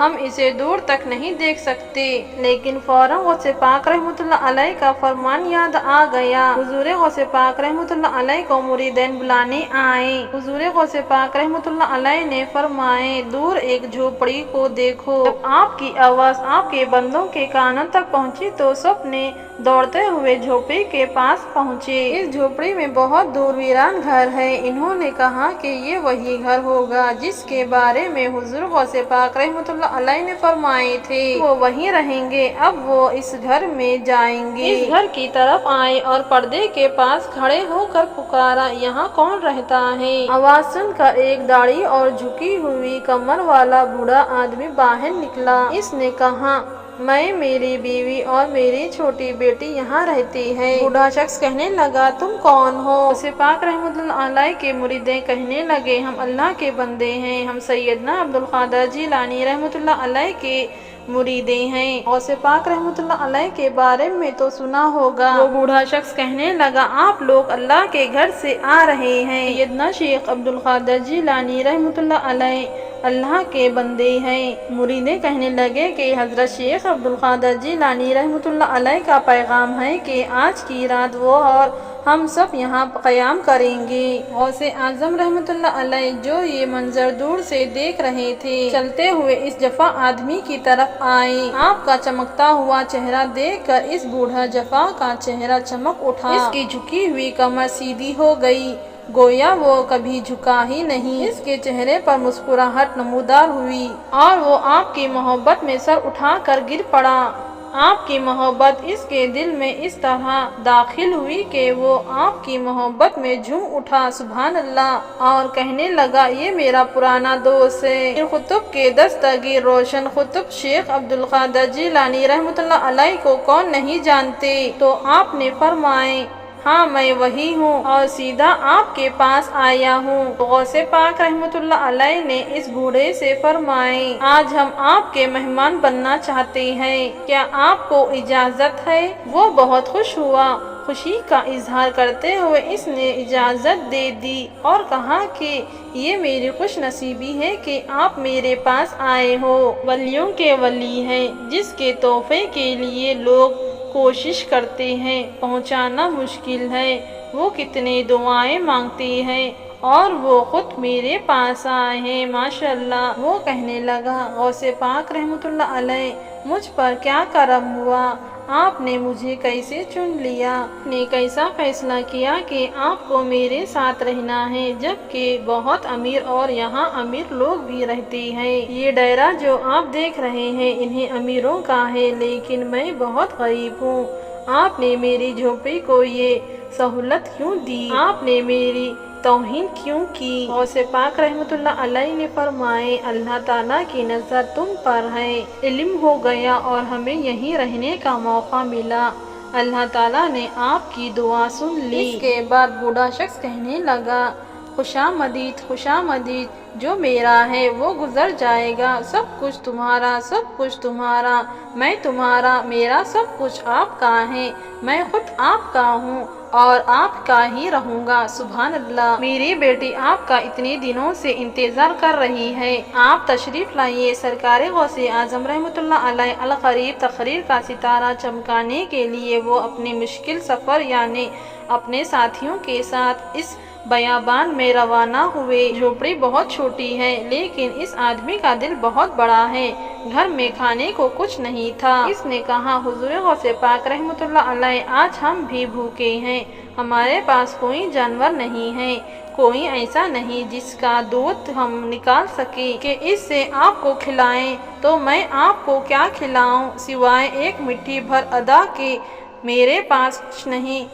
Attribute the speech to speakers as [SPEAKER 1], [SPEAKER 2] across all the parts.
[SPEAKER 1] ہم اسے دور تک نہیں دیکھ سکتے، لیکن فوراً غوث پاک رحمۃ اللہ علیہ کا فرمان یاد آ گیا۔ حضور غوث پاک رحمۃ اللہ علیہ کو مریدین بلانے آئے۔ حضور غوث پاک رحمۃ اللہ علیہ نے فرمائے، دور ایک جھوپڑی کو دیکھو۔ جب آپ کی آواز آپ کے بندوں کے کانوں تک پہنچی تو سب نے دوڑتے ہوئے جھوپڑی کے پاس پہنچے۔ اس جھوپڑی میں بہت دور ویران گھر ہے۔ انہوں نے کہا کہ یہ وہی گھر ہوگا جس کے بارے میں حضور غوث پاک رحمۃ اللہ علیہ نے فرمائے تھے وہ وہیں رہیں گے۔ اب وہ اس گھر میں جائیں گے۔ اس گھر کی طرف آئے اور پردے کے پاس کھڑے ہو کر پکارا، یہاں کون رہتا ہے؟ آواز سن کر ایک داڑھی اور جھکی ہوئی کمر والا بوڑھا آدمی باہر نکلا۔ اس نے کہا، میں، میری بیوی اور میری چھوٹی بیٹی یہاں رہتی ہے۔ بوڑھا شخص کہنے لگا، تم کون ہو؟ غوث پاک رحمۃ اللہ علیہ کے مریدین کہنے لگے، ہم اللہ کے بندے ہیں، ہم سیدنا عبد القادر جیلانی رحمۃ اللہ علیہ کے مریدیں ہیں۔ غوث پاک رحمۃ اللہ علیہ کے بارے میں تو سنا ہوگا۔ وہ بوڑھا شخص کہنے لگا، آپ لوگ اللہ کے گھر سے آ رہے ہیں۔ سیدنا شیخ عبد القادر جیلانی رحمۃ اللہ علیہ اللہ کے بندے ہیں۔ مریدیں کہنے لگے کہ حضرت شیخ عبد القادر جیلانی رحمۃ اللہ علیہ کا پیغام ہے کہ آج کی رات وہ اور ہم سب یہاں قیام کریں گے۔ غوث اعظم رحمۃ اللہ علیہ جو یہ منظر دور سے دیکھ رہے تھے، چلتے ہوئے اس جفا آدمی کی طرف آئے۔ آپ کا چمکتا ہوا چہرہ دیکھ کر اس بوڑھا جفا کا چہرہ چمک اٹھا۔ اس کی جھکی ہوئی کمر سیدھی ہو گئی، گویا وہ کبھی جھکا ہی نہیں۔ اس کے چہرے پر مسکراہٹ نمودار ہوئی اور وہ آپ کی محبت میں سر اٹھا کر گر پڑا۔ آپ کی محبت اس کے دل میں اس طرح داخل ہوئی کہ وہ آپ کی محبت میں جھوم اٹھا، سبحان اللہ، اور کہنے لگا، یہ میرا پرانا دوست ہے، پیر قطب کے دستگیر روشن قطب شیخ عبد القادر جیلانی رحمۃ اللہ علیہ کو کون نہیں جانتے؟ تو آپ نے فرمائے، ہاں میں وہی ہوں اور سیدھا آپ کے پاس آیا ہوں۔ غوث پاک رحمۃ اللہ علیہ نے اس بوڑھے سے فرمائے، آج ہم آپ کے مہمان بننا چاہتے ہیں، کیا آپ کو اجازت ہے؟ وہ بہت خوش ہوا۔ خوشی کا اظہار کرتے ہوئے اس نے اجازت دے دی اور کہا کہ یہ میری خوش نصیبی ہے کہ آپ میرے پاس آئے ہو۔ ولیوں کے ولی ہیں جس کے تحفے کے لیے لوگ کوشش کرتے ہیں، پہنچانا مشکل ہے، وہ کتنے دعائیں مانگتے ہیں اور وہ خود میرے پاس آئے ہیں، ماشاءاللہ۔ وہ کہنے لگا، غوث پاک رحمۃ اللہ علیہ، مجھ پر کیا کرم ہوا، آپ نے مجھے کیسے چن لیا، آپ نے کیسا فیصلہ کیا کہ آپ کو میرے ساتھ رہنا ہے، جبکہ بہت امیر اور یہاں امیر لوگ بھی رہتے ہیں۔ یہ ڈیرہ جو آپ دیکھ رہے ہیں انہیں امیروں کا ہے، لیکن میں بہت غریب ہوں، آپ نے میری جھوپڑی کو یہ سہولت کیوں دی، آپ نے میری توہین کیوں کی؟ غوث پاک رحمۃ اللہ علیہ نے فرمائے، اللہ تعالیٰ کی نظر تم پر ہے، علم ہو گیا اور ہمیں یہیں رہنے کا موقع ملا، اللہ تعالیٰ نے آپ کی دعا سن لی۔ اس کے بعد بوڑھا شخص کہنے لگا، خوشامدید، خوشامدید، جو میرا ہے وہ گزر جائے گا، سب کچھ تمہارا، سب کچھ تمہارا، میں تمہارا، میرا سب کچھ آپ کا ہے، میں خود آپ کا ہوں اور آپ کا ہی رہوں گا، سبحان اللہ۔ میری بیٹی آپ کا اتنے دنوں سے انتظار کر رہی ہے، آپ تشریف لائیے۔ سرکار غوث اعظم رحمۃ اللہ علیہ القریب تقریر کا ستارہ چمکانے کے لیے وہ اپنے مشکل سفر یعنی اپنے ساتھیوں کے ساتھ اس بیابان میں روانہ ہوئے۔ جھوپڑی بہت چھوٹی ہے لیکن اس آدمی کا دل بہت بڑا ہے۔ گھر میں کھانے کو کچھ نہیں تھا۔ اس نے کہا، حضور غوث پاک رحمۃ اللہ علیہ، آج ہم بھی بھوکے ہیں، ہمارے پاس کوئی جانور نہیں ہے، کوئی ایسا نہیں جس کا دودھ ہم نکال سکیں کہ اس سے آپ کو کھلائیں، تو میں آپ کو کیا کھلاؤں سوائے ایک مٹھی بھر ادا کے؟ میرے پاس کچھ نہیں،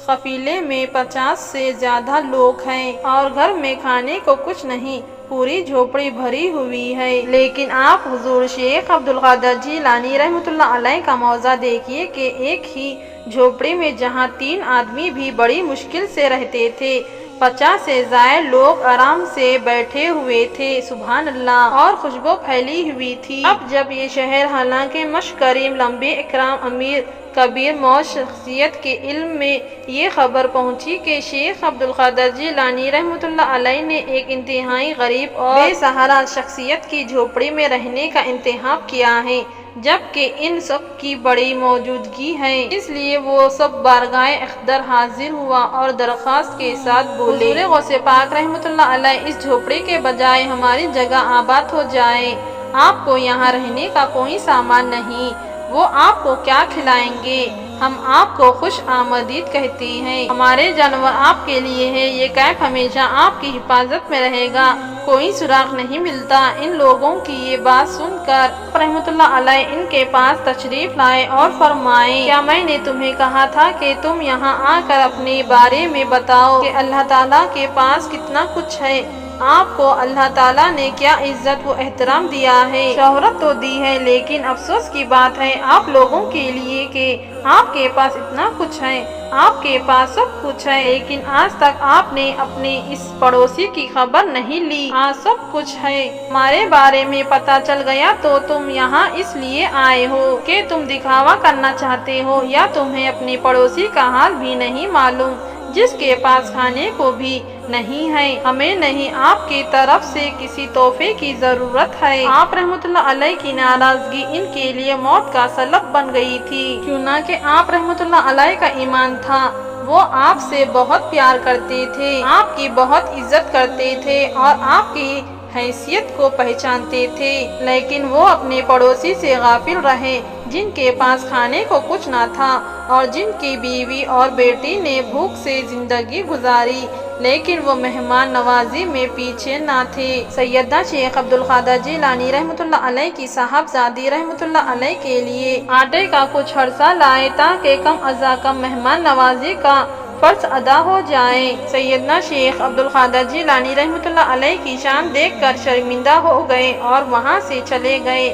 [SPEAKER 1] قافلے میں 50 سے زیادہ لوگ ہیں اور گھر میں کھانے کو کچھ نہیں، پوری جھوپڑی بھری ہوئی ہے۔ لیکن آپ حضور شیخ عبد القادر جیلانی رحمۃ اللہ علیہ کا معجزہ دیکھیے کہ ایک ہی جھوپڑی میں جہاں 3 آدمی بھی بڑی مشکل سے رہتے تھے، 50 سے زائد لوگ آرام سے بیٹھے ہوئے تھے، سبحان اللہ، اور خوشبو پھیلی ہوئی تھی۔ اب جب یہ شہر حالانکہ مشکریم لمبے اکرام امیر کبیر موت شخصیت کے علم میں یہ خبر پہنچی کہ شیخ عبدالقادر جیلانی رحمۃ اللہ علیہ نے ایک انتہائی غریب اور بے سہارا شخصیت کی جھوپڑی میں رہنے کا انتخاب کیا ہے، جبکہ ان سب کی بڑی موجودگی ہے، اس لیے وہ سب بارگاہ اقدر حاضر ہوا اور درخواست کے ساتھ بولے، حضور غوث پاک رحمۃ اللہ علیہ اس جھوپڑی کے بجائے ہماری جگہ آباد ہو جائے، آپ کو یہاں رہنے کا کوئی سامان نہیں، وہ آپ کو کیا کھلائیں گے؟ ہم آپ کو خوش آمدید کہتے ہیں، ہمارے جانور آپ کے لیے ہے، یہ کیف ہمیشہ آپ کی حفاظت میں رہے گا، کوئی سراغ نہیں ملتا۔ ان لوگوں کی یہ بات سن کر رحمۃ اللہ علیہ ان کے پاس تشریف لائے اور فرمائے، کیا میں نے تمہیں کہا تھا کہ تم یہاں آ کر اپنے بارے میں بتاؤ کہ اللہ تعالیٰ کے پاس کتنا کچھ ہے؟ آپ کو اللہ تعالیٰ نے کیا عزت و احترام دیا ہے، شہرت تو دی ہے، لیکن افسوس کی بات ہے آپ لوگوں کے لیے کہ آپ کے پاس اتنا کچھ ہے، آپ کے پاس سب کچھ ہے، لیکن آج تک آپ نے اپنے اس پڑوسی کی خبر نہیں لی۔ آج سب کچھ ہے، ہمارے بارے میں پتہ چل گیا تو تم یہاں اس لیے آئے ہو کہ تم دکھاوا کرنا چاہتے ہو، یا تمہیں اپنے پڑوسی کا حال بھی نہیں معلوم جس کے پاس کھانے کو بھی نہیں ہے؟ ہمیں نہیں، آپ کی طرف سے کسی تحفے کی ضرورت ہے۔ آپ رحمۃ اللہ علیہ کی ناراضگی ان کے لیے موت کا سبب بن گئی تھی، کیونکہ آپ رحمۃ اللہ علیہ کا ایمان تھا، وہ آپ سے بہت پیار کرتے تھے، آپ کی بہت عزت کرتے تھے اور آپ کی حیثیت کو پہچانتے تھے، لیکن وہ اپنے پڑوسی سے غافل رہے جن کے پاس کھانے کو کچھ نہ تھا اور جن کی بیوی اور بیٹی نے بھوک سے زندگی گزاری، لیکن وہ مہمان نوازی میں پیچھے نہ تھے۔ سیدنا شیخ عبدالقادر جیلانی رحمۃ اللہ علیہ کی صاحبزادی رحمۃ اللہ علیہ کے لیے آٹے کا کچھ حرصہ لائے تاکہ کم از کم مہمان نوازی کا فرض ادا ہو جائے۔ سیدنا شیخ عبدالقادر جیلانی رحمۃ اللہ علیہ کی شان دیکھ کر شرمندہ ہو گئے اور وہاں سے چلے گئے۔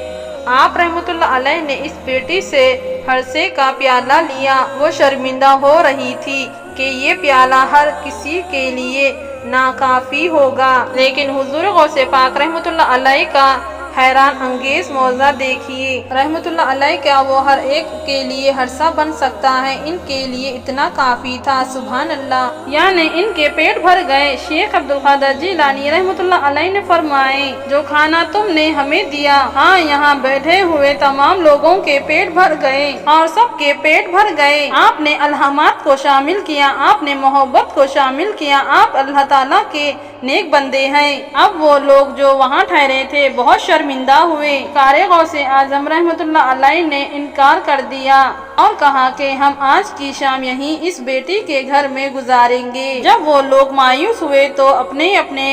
[SPEAKER 1] آپ رحمۃ اللہ علیہ نے اس بیٹی سے حرصے کا پیالہ لیا، وہ شرمندہ ہو رہی تھی کہ یہ پیالہ ہر کسی کے لیے ناکافی ہوگا، لیکن حضور غوث پاک رحمۃ اللہ علیہ کا حیران انگیز معجزہ دیکھیے۔ رحمۃ اللہ علیہ کیا وہ ہر ایک کے لیے حرصہ بن سکتا ہے؟ ان کے لیے اتنا کافی تھا، سبحان اللہ، یعنی ان کے پیٹ بھر گئے۔ شیخ عبدالقادر جیلانی رحمۃ اللہ علیہ نے فرمائے، جو کھانا تم نے ہمیں دیا، ہاں یہاں بیٹھے ہوئے تمام لوگوں کے پیٹ بھر گئے اور سب کے پیٹ بھر گئے۔ آپ نے الہامات کو شامل کیا، آپ نے محبت کو شامل کیا، آپ اللہ تعالیٰ کے نیک بندے ہیں۔ اب وہ لوگ جو وہاں ٹھہرے تھے بہت شرمندہ ہوئے۔ کار غوث اعظم رحمۃ اللہ علیہ نے انکار کر دیا اور کہا کہ ہم آج کی شام یہیں اس بیٹی کے گھر میں گزاریں گے۔ جب وہ لوگ مایوس ہوئے تو اپنے اپنے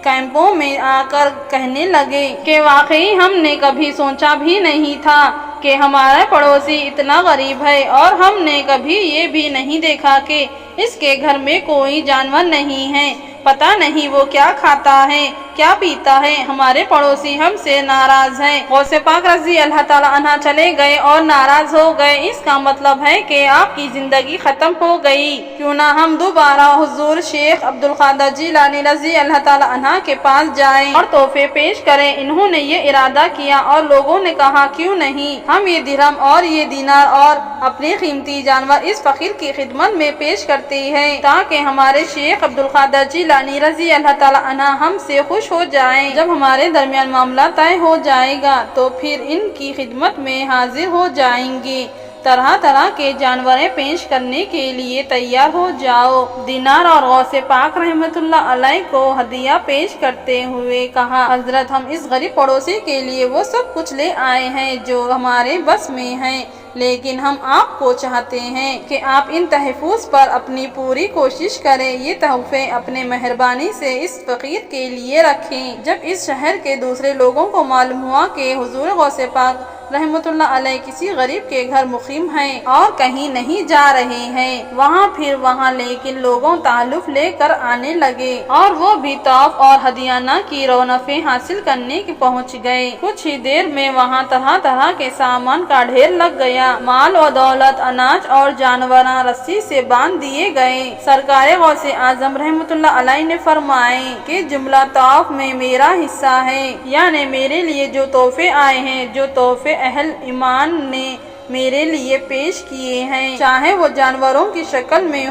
[SPEAKER 1] کیمپوں میں آ کر کہنے لگے کہ واقعی ہم نے کبھی سوچا بھی نہیں تھا کہ ہمارا پڑوسی اتنا غریب ہے، اور ہم نے کبھی یہ بھی نہیں دیکھا کہ اس کے گھر میں کوئی جانور نہیں ہے، پتہ نہیں وہ کیا کھاتا ہے، کیا پیتا ہے، ہمارے پڑوسی ہم سے ناراض ہیں۔ غوث پاک رضی اللہ تعالیٰ عنہ چلے گئے اور ناراض ہو گئے، اس کا مطلب ہے کہ آپ کی زندگی ختم ہو گئی۔ کیوں نہ ہم دوبارہ حضور شیخ عبدالقادر جیلانی رضی اللہ تعالیٰ عنہ کے پاس جائیں اور تحفے پیش کریں۔ انہوں نے یہ ارادہ کیا اور لوگوں نے کہا کیوں نہیں، ہم یہ درہم اور یہ دینار اور اپنے قیمتی جانور اس فقیر کی خدمت میں پیش کرتے ہیں تاکہ ہمارے شیخ عبدالقادر جیلانی رضی اللہ تعالیٰ عنہ ہم سے خوش ہو جائیں۔ جب ہمارے درمیان معاملہ طے ہو جائے گا تو پھر ان کی خدمت میں حاضر ہو جائیں گے، طرح طرح کے جانوریں پیش کرنے کے لیے تیار ہو جاؤ۔ دینار اور غوث پاک رحمۃ اللہ علیہ کو ہدیہ پیش کرتے ہوئے کہا، حضرت ہم اس غریب پڑوسی کے لیے وہ سب کچھ لے آئے ہیں جو ہمارے بس میں ہیں، لیکن ہم آپ کو چاہتے ہیں کہ آپ ان تحفظ پر اپنی پوری کوشش کریں، یہ تحفے اپنے مہربانی سے اس فقیر کے لیے رکھیں۔ جب اس شہر کے دوسرے لوگوں کو معلوم ہوا کہ حضور غوث پاک رحمۃ اللہ علیہ کسی غریب کے گھر مقیم ہیں اور کہیں نہیں جا رہے ہیں وہاں لیکن لوگوں تعلق لے کر آنے لگے اور وہ بھی طواف اور ہدیانہ کی رونقیں حاصل کرنے کے پہنچ گئے۔ کچھ ہی دیر میں وہاں طرح طرح کے سامان کا ڈھیر لگ گیا، مال و دولت، اناج اور جانوراں رسی سے باندھ دیے گئے۔ سرکار غوث اعظم رحمۃ اللہ علیہ نے فرمائے کہ جملہ طواف میں میرا حصہ ہے، یعنی میرے لیے جو تحفے آئے ہیں، جو تحفے اہل ایمان نے میرے لیے پیش کیے ہیں، چاہے وہ جانوروں کی شکل میں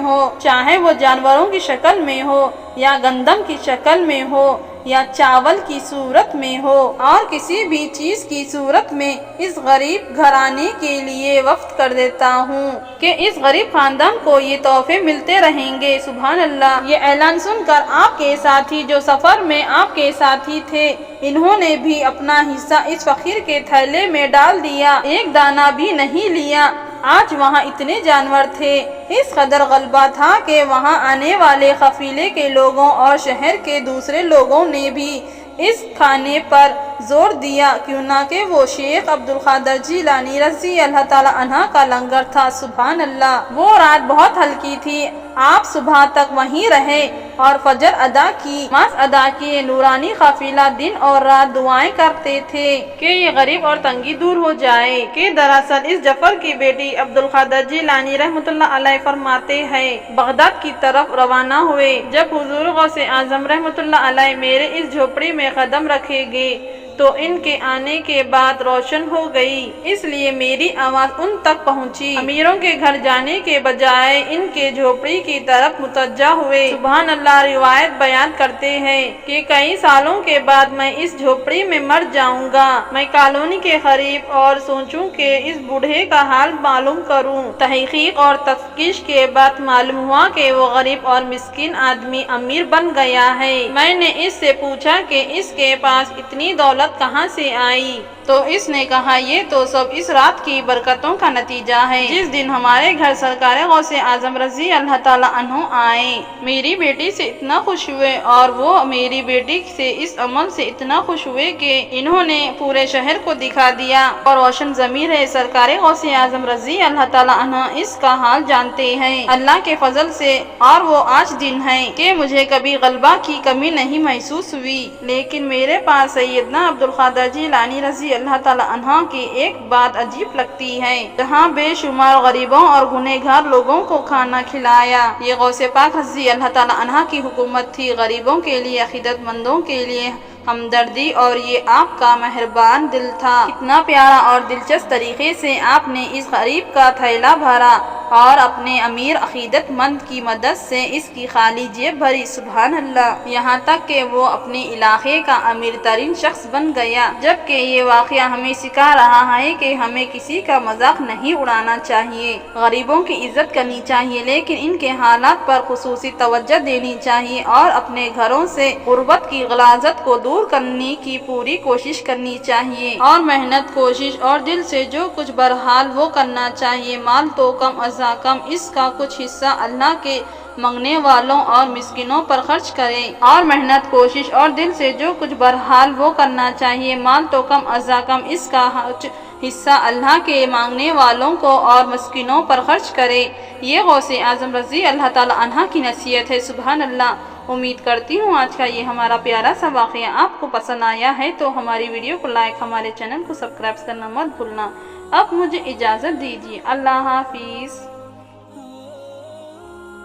[SPEAKER 1] ہو یا گندم کی شکل میں ہو یا چاول کی صورت میں ہو اور کسی بھی چیز کی صورت میں، اس غریب گھرانے کے لیے وفد کر دیتا ہوں کہ اس غریب خاندان کو یہ تحفے ملتے رہیں گے۔ سبحان اللہ۔ یہ اعلان سن کر آپ کے ساتھی جو سفر میں آپ کے ساتھی تھے، انہوں نے بھی اپنا حصہ اس فقیر کے تھیلے میں ڈال دیا، ایک دانہ بھی نہیں لیا۔ آج وہاں اتنے جانور تھے، اس قدر غلبہ تھا کہ وہاں آنے والے قافلے کے لوگوں اور شہر کے دوسرے لوگوں نے بھی اس کھانے پر زور دیا، کیوں نہ کہ وہ شیخ عبدالقادر جیلانی رضی اللہ تعالیٰ عنہ کا لنگر تھا۔ سبحان اللہ۔ وہ رات بہت ہلکی تھی، آپ صبح تک وہیں رہے اور فجر ادا کی، نماز ادا کی۔ نورانی قافلہ دن اور رات دعائیں کرتے تھے کہ یہ غریب اور تنگی دور ہو جائے، کہ دراصل اس جعفر کی بیٹی عبدالقادر جیلانی رحمۃ اللہ علیہ فرماتے ہیں، بغداد کی طرف روانہ ہوئے، جب حضور غوث اعظم رحمۃ اللہ علیہ میرے اس جھوپڑی میں قدم رکھے گے تو ان کے آنے کے بعد روشن ہو گئی، اس لیے میری آواز ان تک پہنچی۔ امیروں کے گھر جانے کے بجائے ان کے جھوپڑی کی طرف متوجہ ہوئے۔ سبحان اللہ۔ روایت بیان کرتے ہیں کہ کئی سالوں کے بعد میں اس جھوپڑی میں مر جاؤں گا، میں کالونی کے قریب اور سوچوں کہ اس بوڑھے کا حال معلوم کروں۔ تحقیق اور تفتیش کے بعد معلوم ہوا کہ وہ غریب اور مسکین آدمی امیر بن گیا ہے۔ میں نے اس سے پوچھا کہ اس کے پاس اتنی دولت کہاں سے آئی؟ تو اس نے کہا، یہ تو سب اس رات کی برکتوں کا نتیجہ ہے، جس دن ہمارے گھر سرکار غوث اعظم رضی اللہ تعالیٰ عنہ آئے، میری بیٹی سے اتنا خوش ہوئے اور وہ میری بیٹی سے اس عمل سے اتنا خوش ہوئے کہ انہوں نے پورے شہر کو دکھا دیا، اور روشن ضمیر ہے سرکار غوث اعظم رضی اللہ تعالیٰ عنہ اس کا حال جانتے ہیں اللہ کے فضل سے، اور وہ آج دن ہے کہ مجھے کبھی غلبہ کی کمی نہیں محسوس ہوئی، لیکن میرے پاس سیدنا عبدالقادر جیلانی رضی اللہ تعالیٰ عنہ کی ایک بات عجیب لگتی ہے، جہاں بے شمار غریبوں اور گنہگار لوگوں کو کھانا کھلایا۔ یہ غوث پاک رضی اللہ تعالیٰ عنہ کی حکومت تھی، غریبوں کے لیے، عقیدت مندوں کے لیے ہمدردی، اور یہ آپ کا مہربان دل تھا۔ اتنا پیارا اور دلچسپ طریقے سے آپ نے اس غریب کا تھیلا بھرا اور اپنے امیر عقیدت مند کی مدد سے اس کی خالی جیب بھری۔ سبحان اللہ۔ یہاں تک کہ وہ اپنے علاقے کا امیر ترین شخص بن گیا، جبکہ یہ واقعہ ہمیں سکھا رہا ہے کہ ہمیں کسی کا مذاق نہیں اڑانا چاہیے، غریبوں کی عزت کرنی چاہیے، لیکن ان کے حالات پر خصوصی توجہ دینی چاہیے اور اپنے گھروں سے غربت کی غلاظت کو دور کرنے کی پوری کوشش کرنی چاہیے، اور محنت، کوشش اور دل سے جو کچھ بہرحال وہ کرنا چاہیے۔ مال تو کم ازا کم، اس کا کچھ حصہ اللہ کے مانگنے والوں اور مسکینوں پر خرچ کرے، اور محنت، کوشش اور دل سے جو کچھ بہرحال وہ کرنا چاہیے۔ مال تو کم ازا کم، اس کا حصہ اللہ کے مانگنے والوں کو اور مسکینوں پر خرچ کرے۔ یہ غوث اعظم رضی اللہ تعالیٰ عنہ کی نصیحت ہے۔ سبحان اللہ۔ امید کرتی ہوں آج کا یہ ہمارا پیارا سا واقعہ آپ کو پسند آیا ہے، تو ہماری ویڈیو کو لائک، ہمارے چینل کو سبسکرائب کرنا مت بھولنا۔ اب مجھے اجازت دیجیے، اللہ حافظ۔